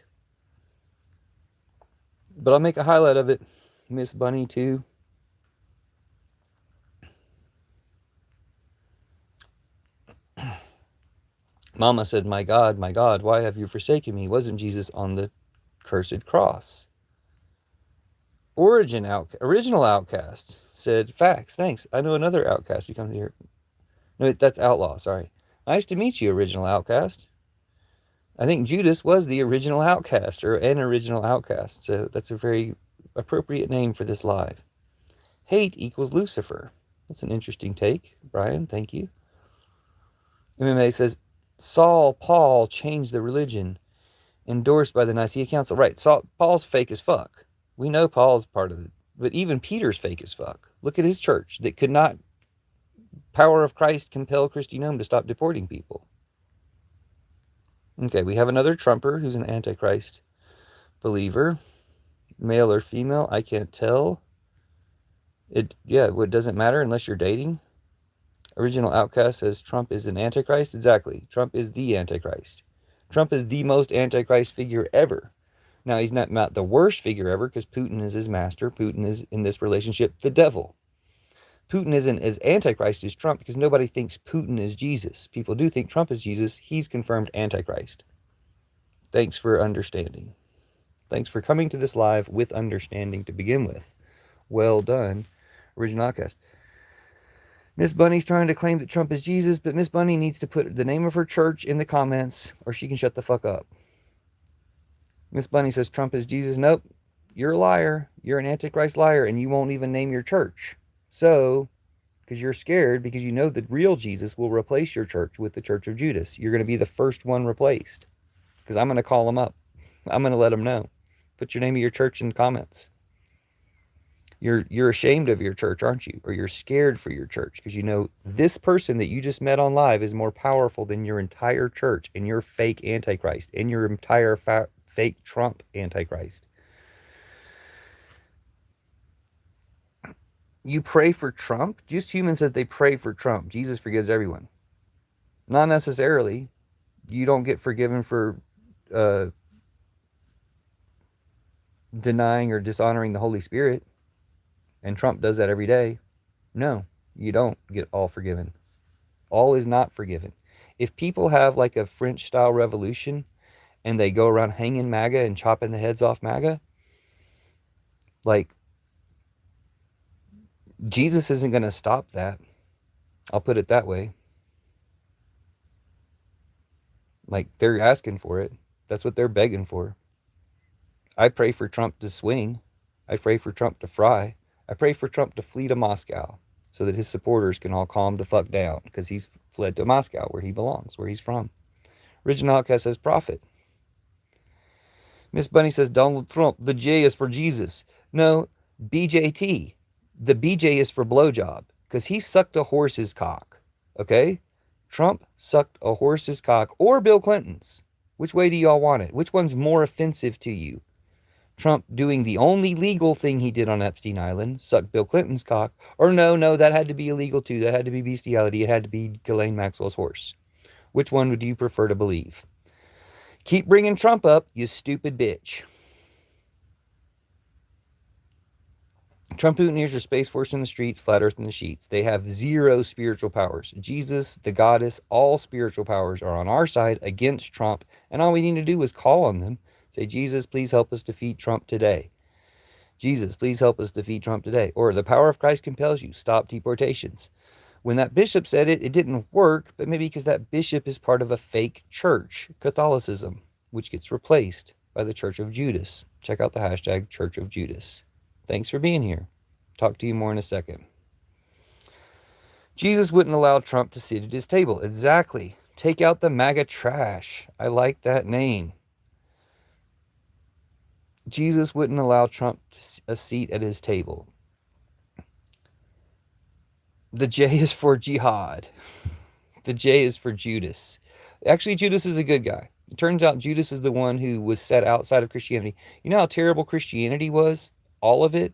But I'll make a highlight of it. Miss Bunny too. Mama said, my God, why have you forsaken me? Wasn't Jesus on the cursed cross? Original outcast said, facts, thanks. I know another outcast who comes here. No, that's outlaw, sorry. Nice to meet you, original outcast. I think Judas was the original outcast, or an original outcast, so that's a very appropriate name for this live. Hate equals Lucifer. That's an interesting take, Brian, thank you. MMA says, Paul changed the religion endorsed by the Nicaea Council. Right, Paul's fake as fuck. We know Paul's part of it, but even Peter's fake as fuck. Look at his church that could not, power of Christ, compel Christy Nome to stop deporting people. Okay, we have another Trumper who's an Antichrist believer. Male or female, I can't tell. It doesn't matter unless you're dating. Original Outcast says Trump is an Antichrist. Exactly. Trump is the Antichrist. Trump is the most Antichrist figure ever. Now, he's not the worst figure ever because Putin is his master. Putin is, in this relationship, the devil. Putin isn't as Antichrist as Trump because nobody thinks Putin is Jesus. People do think Trump is Jesus. He's confirmed Antichrist. Thanks for understanding. Thanks for coming to this live with understanding to begin with. Well done, Original Outcast. Miss Bunny's trying to claim that Trump is Jesus, but Miss Bunny needs to put the name of her church in the comments or she can shut the fuck up. Miss Bunny says Trump is Jesus. Nope. You're a liar. You're an Antichrist liar, and you won't even name your church. So, because you're scared, because you know the real Jesus will replace your church with the Church of Judas. You're going to be the first one replaced. Because I'm going to call him up. I'm going to let him know. Put your name of your church in the comments. You're ashamed of your church, aren't you? Or you're scared for your church because you know this person that you just met on live is more powerful than your entire church and your fake Antichrist and your entire fake Trump Antichrist. You pray for Trump? Just Human says they pray for Trump. Jesus forgives everyone. Not necessarily. You don't get forgiven for denying or dishonoring the Holy Spirit. And Trump does that every day. No, you don't get all forgiven. All is not forgiven. If people have like a French-style revolution and they go around hanging MAGA and chopping the heads off MAGA, like, Jesus isn't going to stop that. I'll put it that way. Like, they're asking for it. That's what they're begging for. I pray for Trump to swing. I pray for Trump to fry. I pray for Trump to flee to Moscow so that his supporters can all calm the fuck down because he's fled to Moscow where he belongs, where he's from. Original Outcast says prophet. Miss Bunny says Donald Trump, the J is for Jesus. No, BJT. The BJ is for blowjob because he sucked a horse's cock. Okay? Trump sucked a horse's cock or Bill Clinton's. Which way do y'all want it? Which one's more offensive to you? Trump doing the only legal thing he did on Epstein Island, suck Bill Clinton's cock, or no, that had to be illegal too. That had to be bestiality. It had to be Ghislaine Maxwell's horse. Which one would you prefer to believe? Keep bringing Trump up, you stupid bitch. Trump mutineers are Space Force in the streets, Flat Earth in the sheets. They have zero spiritual powers. Jesus, the goddess, all spiritual powers are on our side against Trump, and all we need to do is call on them. Say, Jesus, please help us defeat Trump today. Jesus, please help us defeat Trump today. Or the power of Christ compels you. Stop deportations. When that bishop said it, it didn't work, but maybe because that bishop is part of a fake church, Catholicism, which gets replaced by the Church of Judas. Check out the hashtag Church of Judas. Thanks for being here. Talk to you more in a second. Jesus wouldn't allow Trump to sit at his table. Exactly. Take out the MAGA trash. I like that name. Jesus wouldn't allow Trump a seat at his table. The J is for jihad. The J is for Judas. Actually, Judas is a good guy. It turns out Judas is the one who was set outside of Christianity. You know how terrible Christianity was? All of it?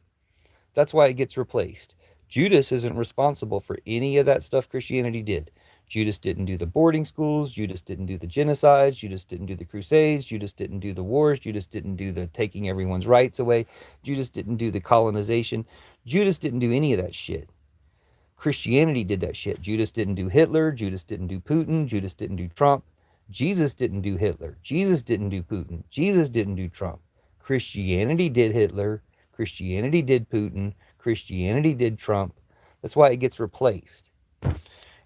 That's why it gets replaced. Judas isn't responsible for any of that stuff Christianity did. Judas didn't do the boarding schools. Judas didn't do the genocides. Judas didn't do the crusades. Judas didn't do the wars. Judas didn't do the taking everyone's rights away. Judas didn't do the colonization. Judas didn't do any of that shit. Christianity did that shit. Judas didn't do Hitler. Judas didn't do Putin. Judas didn't do Trump. Jesus didn't do Hitler. Jesus didn't do Putin. Jesus didn't do Trump. Christianity did Hitler. Christianity did Putin. Christianity did Trump. That's why it gets replaced.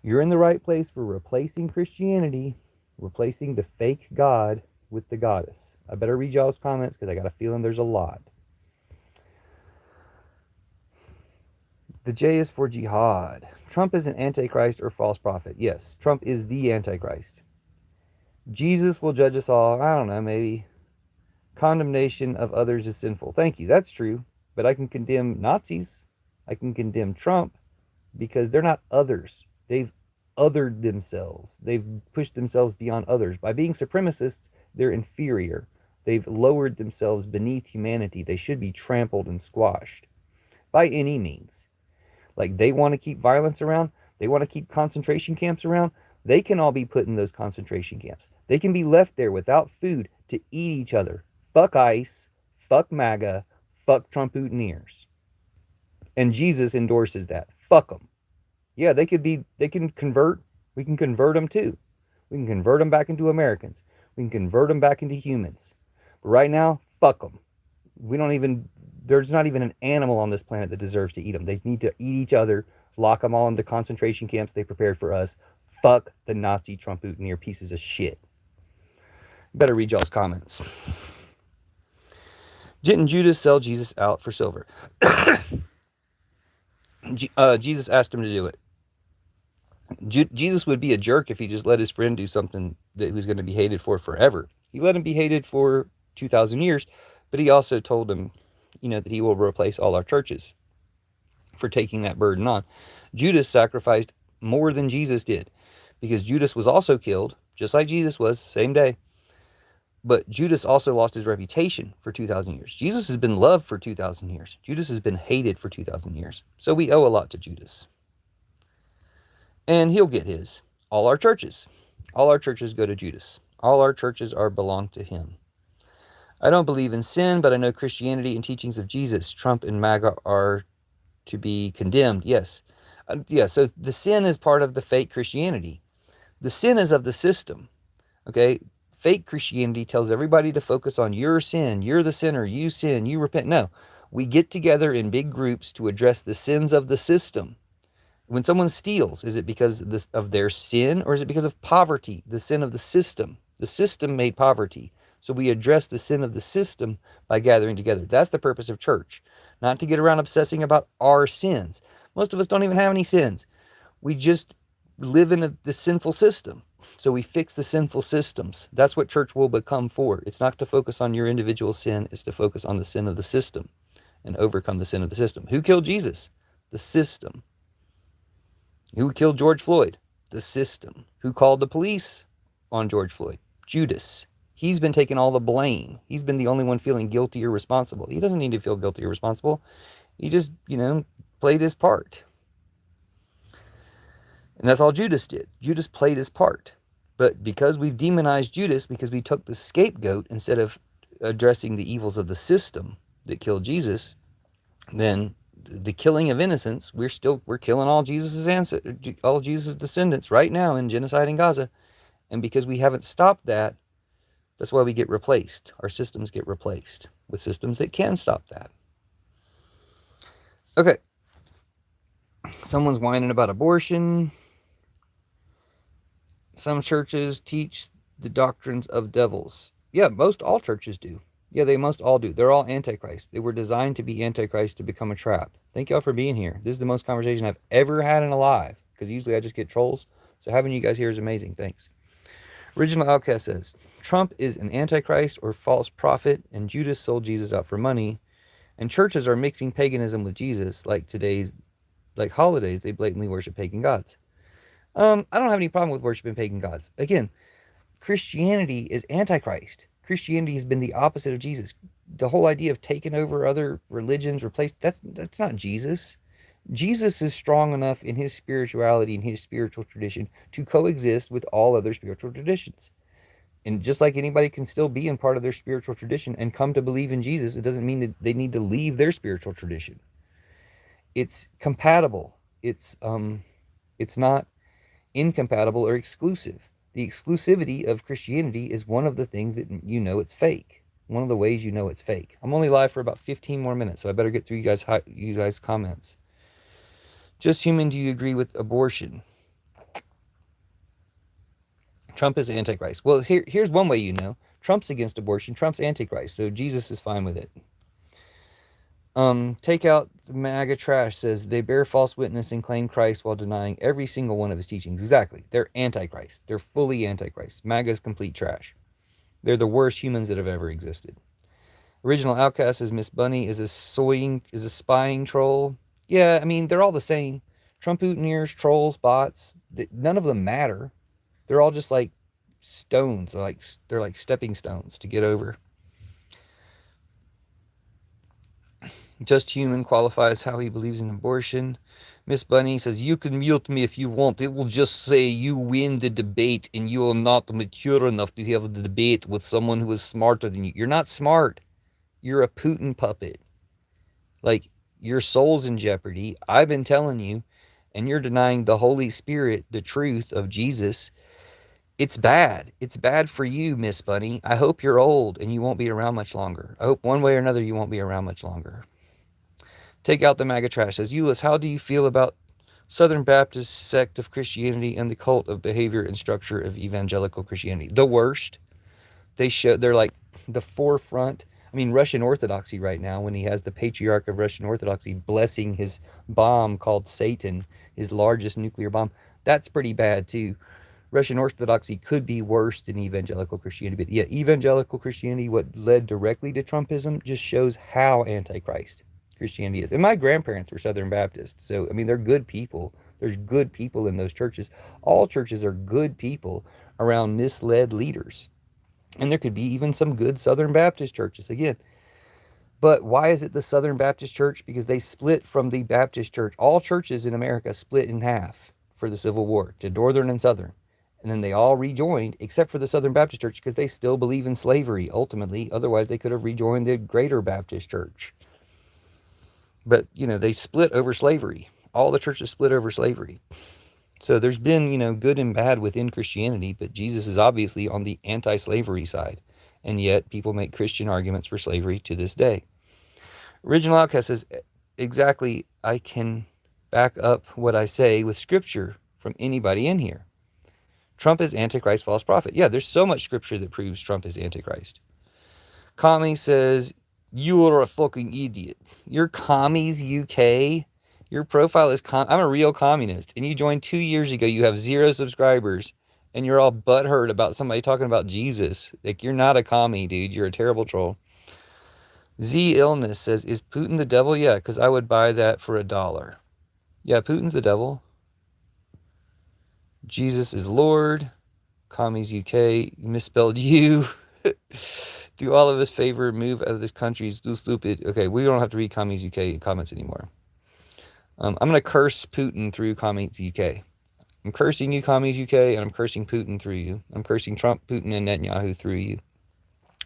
You're in the right place for replacing Christianity, replacing the fake God with the goddess. I better read y'all's comments because I got a feeling there's a lot. The J is for jihad. Trump is an antichrist or false prophet. Yes, Trump is the antichrist. Jesus will judge us all. I don't know, maybe. Condemnation of others is sinful. Thank you, that's true. But I can condemn Nazis. I can condemn Trump because they're not others. They've othered themselves. They've pushed themselves beyond others. By being supremacists, they're inferior. They've lowered themselves beneath humanity. They should be trampled and squashed by any means. Like, they want to keep violence around. They want to keep concentration camps around. They can all be put in those concentration camps. They can be left there without food to eat each other. Fuck ICE. Fuck MAGA. Fuck Trump mutineers. And Jesus endorses that. Fuck them. Yeah, they can convert. We can convert them too. We can convert them back into Americans. We can convert them back into humans. But right now, fuck them. There's not even an animal on this planet that deserves to eat them. They need to eat each other, lock them all into concentration camps they prepared for us. Fuck the Nazi Trump mutineer pieces of shit. Better read y'all's comments. Didn't Judas sell Jesus out for silver? Jesus asked him to do it. Jesus would be a jerk if he just let his friend do something that he was going to be hated for forever. He let him be hated for 2,000 years, but he also told him, that he will replace all our churches for taking that burden on. Judas sacrificed more than Jesus did because Judas was also killed, just like Jesus was, same day. But Judas also lost his reputation for 2,000 years. Jesus has been loved for 2,000 years. Judas has been hated for 2,000 years. So we owe a lot to Judas. And he'll get his. All our churches go to Judas. All our churches belong to him. I don't believe in sin, but I know Christianity and teachings of Jesus, Trump and MAGA, are to be condemned. Yes. So the sin is part of the fake Christianity. The sin is of the system. Okay? Fake Christianity tells everybody to focus on your sin. You're the sinner. You sin. You repent. No. We get together in big groups to address the sins of the system. When someone steals, is it because of their sin, or is it because of poverty, the sin of the system? The system made poverty. So we address the sin of the system by gathering together. That's the purpose of church, not to get around obsessing about our sins. Most of us don't even have any sins. We just live in the sinful system. So we fix the sinful systems. That's what church will become for. It's not to focus on your individual sin. It's to focus on the sin of the system. and overcome the sin of the system. Who killed Jesus? The system. Who killed George Floyd? The system. Who called the police on George Floyd? Judas. He's been taking all the blame. He's been the only one feeling guilty or responsible. He doesn't need to feel guilty or responsible. He just, played his part. And that's all Judas did. Judas played his part. But because we've demonized Judas, because we took the scapegoat instead of addressing the evils of the system that killed Jesus, then the killing of innocents, we're killing all Jesus' descendants right now in genocide in Gaza. And because we haven't stopped that, that's why we get replaced. Our systems get replaced with systems that can stop that. Okay. Someone's whining about abortion. Some churches teach the doctrines of devils. Yeah, all churches do. Yeah, they most all do. They're all Antichrist. They were designed to be Antichrist to become a trap. Thank y'all for being here. This is the most conversation I've ever had in a live, because usually I just get trolls. So having you guys here is amazing. Thanks. Original Outcast says, Trump is an Antichrist or false prophet, and Judas sold Jesus out for money. And churches are mixing paganism with Jesus, like holidays, they blatantly worship pagan gods. I don't have any problem with worshiping pagan gods. Again, Christianity is Antichrist. Christianity has been the opposite of Jesus. The whole idea of taking over other religions, that's not Jesus. Jesus is strong enough in his spirituality and his spiritual tradition to coexist with all other spiritual traditions. And just like anybody can still be in part of their spiritual tradition and come to believe in Jesus, it doesn't mean that they need to leave their spiritual tradition. It's compatible. It's not incompatible or exclusive. The exclusivity of Christianity is one of the things that it's fake. One of the ways it's fake. I'm only live for about 15 more minutes, so I better get through you guys' comments. Just Human, do you agree with abortion? Trump is Antichrist. Well, here's one way Trump's against abortion. Trump's Antichrist, so Jesus is fine with it. Take out the MAGA trash says they bear false witness and claim Christ while denying every single one of his teachings. Exactly. They're Antichrist. They're fully Antichrist. MAGA's complete trash. They're the worst humans that have ever existed. Original Outcast says Miss Bunny is a spying troll. Yeah, I mean, they're all the same. Trump-ooteniers, trolls, bots, none of them matter. They're all just like stones. They're like stepping stones to get over. Just Human qualifies how he believes in abortion. Miss Bunny says, you can mute me if you want. It will just say you win the debate and you are not mature enough to have the debate with someone who is smarter than you. You're not smart. You're a Putin puppet. Like, your soul's in jeopardy. I've been telling you, and you're denying the Holy Spirit, the truth of Jesus. It's bad. It's bad for you, Miss Bunny. I hope you're old and you won't be around much longer. I hope one way or another you won't be around much longer. Take out the MAGA trash. Says, Euless, how do you feel about Southern Baptist sect of Christianity and the cult of behavior and structure of evangelical Christianity? The worst. They're like the forefront. I mean, Russian Orthodoxy right now, when he has the patriarch of Russian Orthodoxy blessing his bomb called Satan, his largest nuclear bomb, that's pretty bad too. Russian Orthodoxy could be worse than evangelical Christianity. But yeah, evangelical Christianity, what led directly to Trumpism, just shows how Antichrist Christianity is. And my grandparents were Southern Baptists. So, I mean, they're good people. There's good people in those churches. All churches are good people around misled leaders. And there could be even some good Southern Baptist churches again. But why is it the Southern Baptist Church? Because they split from the Baptist Church. All churches in America split in half for the Civil War, to Northern and Southern. And then they all rejoined, except for the Southern Baptist Church, because they still believe in slavery, ultimately. Otherwise, they could have rejoined the Greater Baptist Church. But, they split over slavery. All the churches split over slavery. So there's been, good and bad within Christianity, but Jesus is obviously on the anti-slavery side. And yet people make Christian arguments for slavery to this day. Original Outcast says, exactly, I can back up what I say with scripture from anybody in here. Trump is Antichrist, false prophet. Yeah, there's so much scripture that proves Trump is Antichrist. Commie says, you are a fucking idiot. You're Commies UK. Your profile is I'm a real communist. And you joined 2 years ago. You have 0 subscribers. And you're all butthurt about somebody talking about Jesus. Like, you're not a commie, dude. You're a terrible troll. Z Illness says, is Putin the devil? Yeah, because I would buy that for $1. Yeah, Putin's the devil. Jesus is Lord. Commies UK misspelled you. Do all of us favor move out of this country? It's too stupid. Okay, we don't have to read Commies UK comments anymore. I'm going to curse Putin through Commies UK. I'm cursing you, Commies UK, and I'm cursing Putin through you. I'm cursing Trump, Putin, and Netanyahu through you.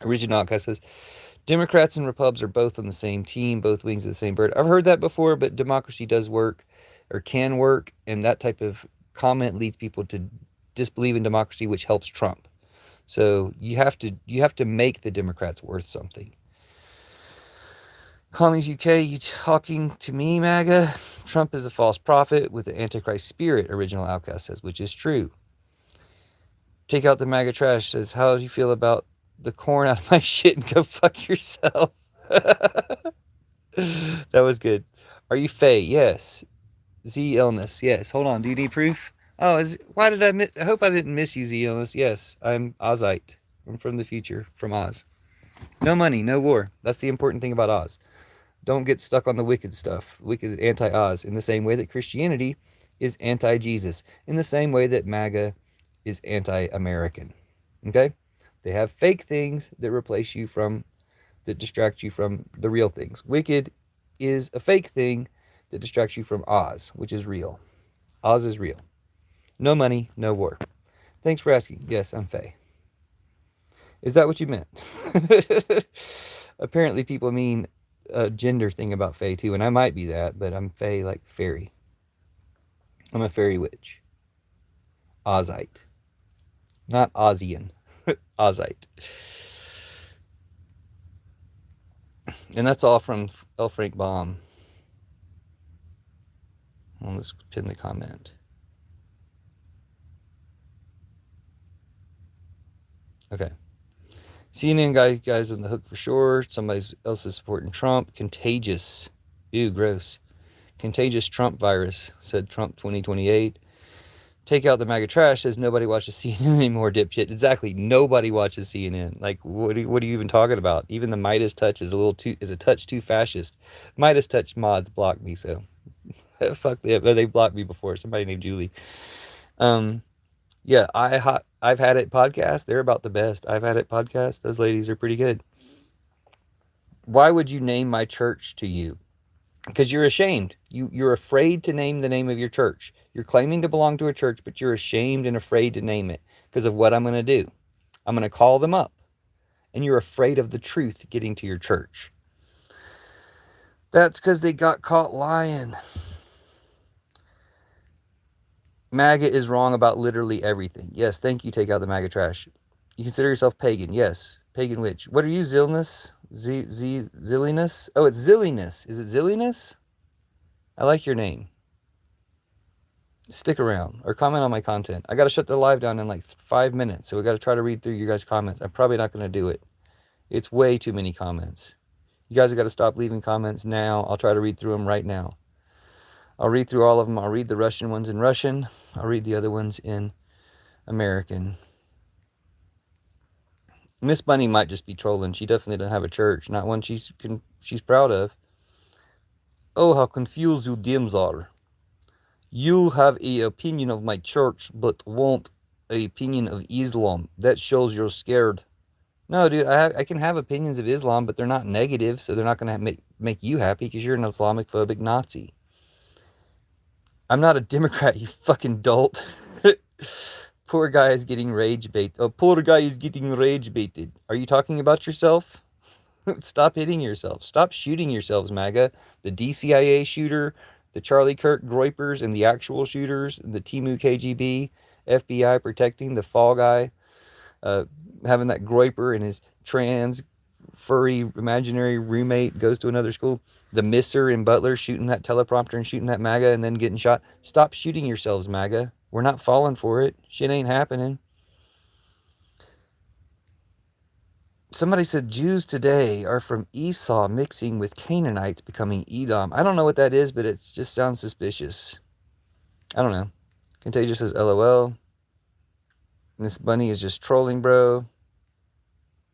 Original Outcast says, Democrats and Repubs are both on the same team, both wings of the same bird. I've heard that before, but democracy does work, or can work, and that type of comment leads people to disbelieve in democracy, which helps Trump. So you have to make the Democrats worth something. Commies UK, you talking to me, MAGA? Trump is a false prophet with the Antichrist spirit, Original Outcast says, which is true. Take out the MAGA trash says, how do you feel about the corn out of my shit and go fuck yourself? That was good. Are you Faye? Yes. Z Illness? Yes. Hold on. Do you need proof? Oh, why did I hope I didn't miss you, Z Illness. Yes, I'm Ozite. I'm from the future, from Oz. No money, no war. That's the important thing about Oz. Don't get stuck on the wicked stuff. Wicked anti-Oz. In the same way that Christianity is anti-Jesus. In the same way that MAGA is anti-American. Okay? They have fake things that replace you from, that distract you from the real things. Wicked is a fake thing that distracts you from Oz, which is real. Oz is real. No money, no war. Thanks for asking. Yes, I'm Faye. Is that what you meant? Apparently people mean a gender thing about Fae too, and I might be that, but I'm Fae like fairy. I'm a fairy witch. Ozite. Not Ozian. Ozite. And that's all from L. Frank Baum. Well, let's pin the comment. Okay. CNN guys on the hook for sure. Somebody else is supporting Trump. Contagious. Ew, gross. Contagious Trump virus, said Trump 2028. Take out the MAGA trash, says nobody watches CNN anymore, dipshit. Exactly. Nobody watches CNN. Like, what are you even talking about? Even the Midas touch is a touch too fascist. Midas touch mods blocked me, so fuck them. They blocked me before. Somebody named Julie. Yeah, I've had it podcast. They're about the best. I've had it podcast. Those ladies are pretty good. Why would you name my church to you? Because you're ashamed. You're afraid to name the name of your church. You're claiming to belong to a church, but you're ashamed and afraid to name it because of what I'm going to do. I'm going to call them up. And you're afraid of the truth getting to your church. That's because they got caught lying. MAGA is wrong about literally everything. Yes, thank you, take out the MAGA trash. You consider yourself pagan. Yes, pagan witch. What are you, Zillness? Zilliness? Oh, it's Zilliness. Is it Zilliness? I like your name. Stick around or comment on my content. I got to shut the live down in like 5 minutes, so we got to try to read through your guys' comments. I'm probably not going to do it. It's way too many comments. You guys have got to stop leaving comments now. I'll try to read through them right now. I'll read through all of them. I'll read the Russian ones in Russian. I'll read the other ones in American. Miss Bunny might just be trolling. She definitely doesn't have a church, not one she's proud of. Oh, how confused you dims are. You have a opinion of my church, but won't a opinion of Islam. That shows you're scared. No, dude, I can have opinions of Islam, but they're not negative, so they're not going to make you happy because you're an Islamophobic Nazi. I'm not a Democrat, you fucking dolt. Poor guy is getting rage baited. Oh, poor guy is getting rage baited. Are you talking about yourself? Stop hitting yourself. Stop shooting yourselves, MAGA. The DCIA shooter, the Charlie Kirk Groypers, and the actual shooters, the Timu KGB, FBI protecting the fall guy, having that Groyper and his trans furry imaginary roommate goes to another school. The misser in Butler shooting that teleprompter and shooting that MAGA and then getting shot. Stop shooting yourselves, MAGA. We're not falling for it. Shit ain't happening. Somebody said Jews today are from Esau mixing with Canaanites becoming Edom. I don't know what that is, but it just sounds suspicious. I don't know. Contagious says LOL. Miss Bunny is just trolling, bro.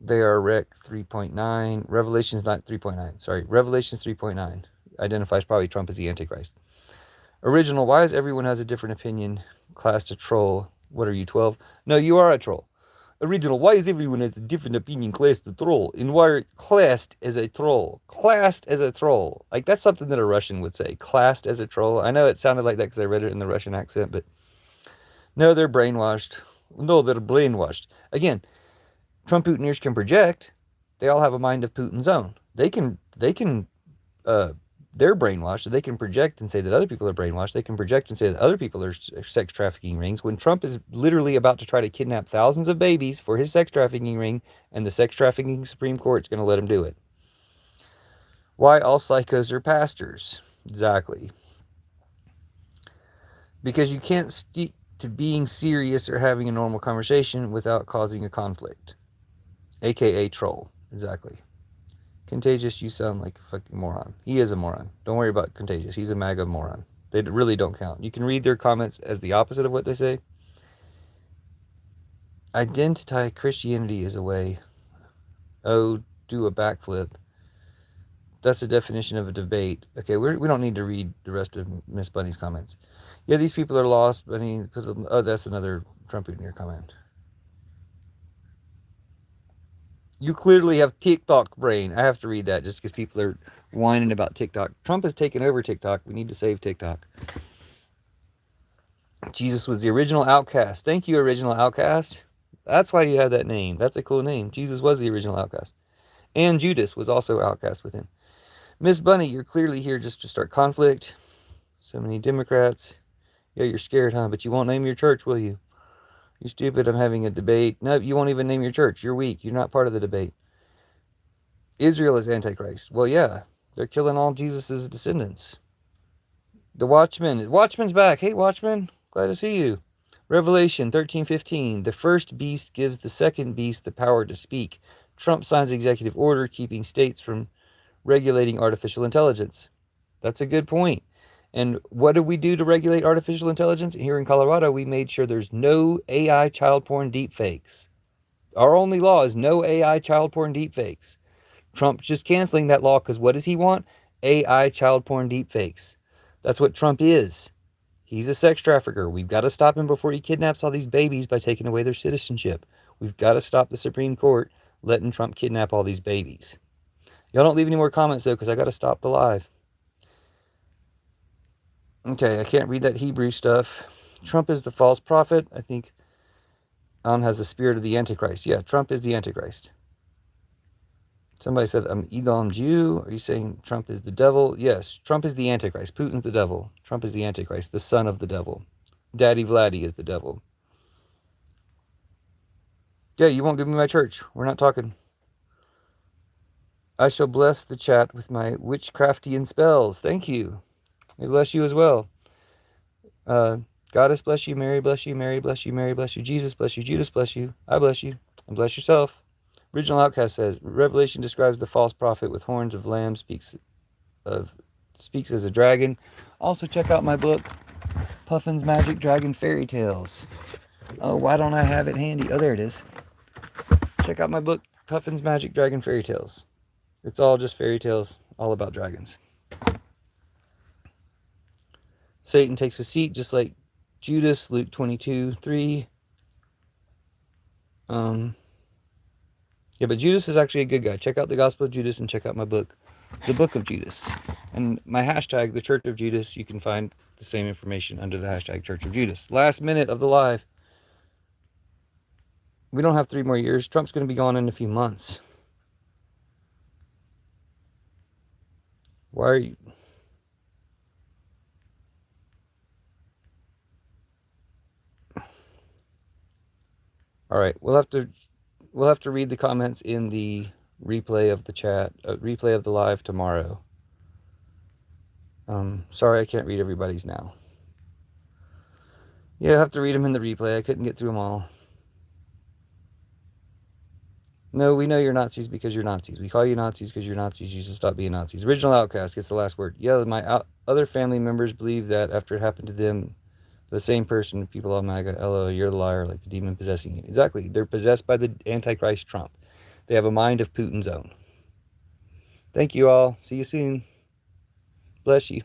They are Rec 3.9. Revelation's not 3.9. Sorry, Revelation's 3.9 identifies probably Trump as the Antichrist. Original, why is everyone has a different opinion? Class to troll. What are you, 12? No, you are a troll. Original, why is everyone has a different opinion? Class to troll. And why are classed as a troll? Classed as a troll. Like, that's something that a Russian would say. Classed as a troll. I know it sounded like that because I read it in the Russian accent, but no, they're brainwashed. No, they're brainwashed. Again, Trump Putiners can project. They all have a mind of Putin's own. Uh, they're brainwashed. So they can project and say that other people are brainwashed. They can project and say that other people are sex trafficking rings. When Trump is literally about to try to kidnap thousands of babies for his sex trafficking ring, and the sex trafficking Supreme Court's going to let him do it. Why all psychos are pastors? Exactly. Because you can't stick to being serious or having a normal conversation without causing a conflict. AKA troll. Exactly. Contagious, you sound like a fucking moron. He is a moron. Don't worry about Contagious. He's a MAGA moron. They really don't count. You can read their comments as the opposite of what they say. Identify Christianity as a way. Oh, do a backflip. That's the definition of a debate. Okay, we don't need to read the rest of Miss Bunny's comments. Yeah, these people are lost. Bunny, oh, that's another Trump in your comment. You clearly have TikTok brain. I have to read that just because people are whining about TikTok. Trump has taken over TikTok. We need to save TikTok. Jesus was the original outcast. Thank you, original outcast. That's why you have that name. That's a cool name. Jesus was the original outcast. And Judas was also outcast with him. Miss Bunny, you're clearly here just to start conflict. So many Democrats. Yeah, you're scared, huh? But you won't name your church, will you? You're stupid. I'm having a debate. No, you won't even name your church. You're weak. You're not part of the debate. Israel is Antichrist. Well, yeah. They're killing all Jesus' descendants. The Watchman. Watchman's back. Hey, Watchman. Glad to see you. Revelation 13:15. The first beast gives the second beast the power to speak. Trump signs executive order keeping states from regulating artificial intelligence. That's a good point. And what do we do to regulate artificial intelligence? Here in Colorado, we made sure there's no AI child porn deepfakes. Our only law is no AI child porn deepfakes. Trump's just canceling that law because what does he want? AI child porn deepfakes. That's what Trump is. He's a sex trafficker. We've got to stop him before he kidnaps all these babies by taking away their citizenship. We've got to stop the Supreme Court letting Trump kidnap all these babies. Y'all don't leave any more comments, though, because I got to stop the live. Okay, I can't read that Hebrew stuff. Trump is the false prophet. I think On has the spirit of the Antichrist. Yeah, Trump is the Antichrist. Somebody said, I'm Edom Jew. Are you saying Trump is the devil? Yes, Trump is the Antichrist. Putin's the devil. Trump is the Antichrist, the son of the devil. Daddy Vladdy is the devil. Yeah, you won't give me my church. We're not talking. I shall bless the chat with my witchcraftian spells. Thank you. May bless you as well. Goddess bless you, Mary bless you, Mary bless you, Mary bless you, Jesus bless you, Judas bless you, I bless you, and bless yourself. Original Outcast says, Revelation describes the false prophet with horns of lamb, speaks as a dragon. Also check out my book, Puffin's Magic Dragon Fairy Tales. Oh, why don't I have it handy? Oh, there it is. Check out my book, Puffin's Magic Dragon Fairy Tales. It's all just fairy tales, all about dragons. Satan takes a seat just like Judas, Luke 22:3. Yeah, but Judas is actually a good guy. Check out the Gospel of Judas and check out my book, The Book of Judas. And my hashtag, The Church of Judas, you can find the same information under the hashtag Church of Judas. Last minute of the live. We don't have 3 more years. Trump's going to be gone in a few months. Why are you... All right, we'll have to read the comments in the replay of the chat, replay of the live tomorrow. Sorry I can't read everybody's now. Yeah, I have to read them in the replay. I couldn't get through them all. No, we know you're Nazis because you're Nazis. We call you Nazis because you're Nazis. You should stop being Nazis. Original Outcast gets the last word. Yeah, my other family members believe that after it happened to them, the same person, people on MAGA, LO, you're the liar, like the demon possessing you. Exactly. They're possessed by the Antichrist Trump. They have a mind of Putin's own. Thank you all. See you soon. Bless you.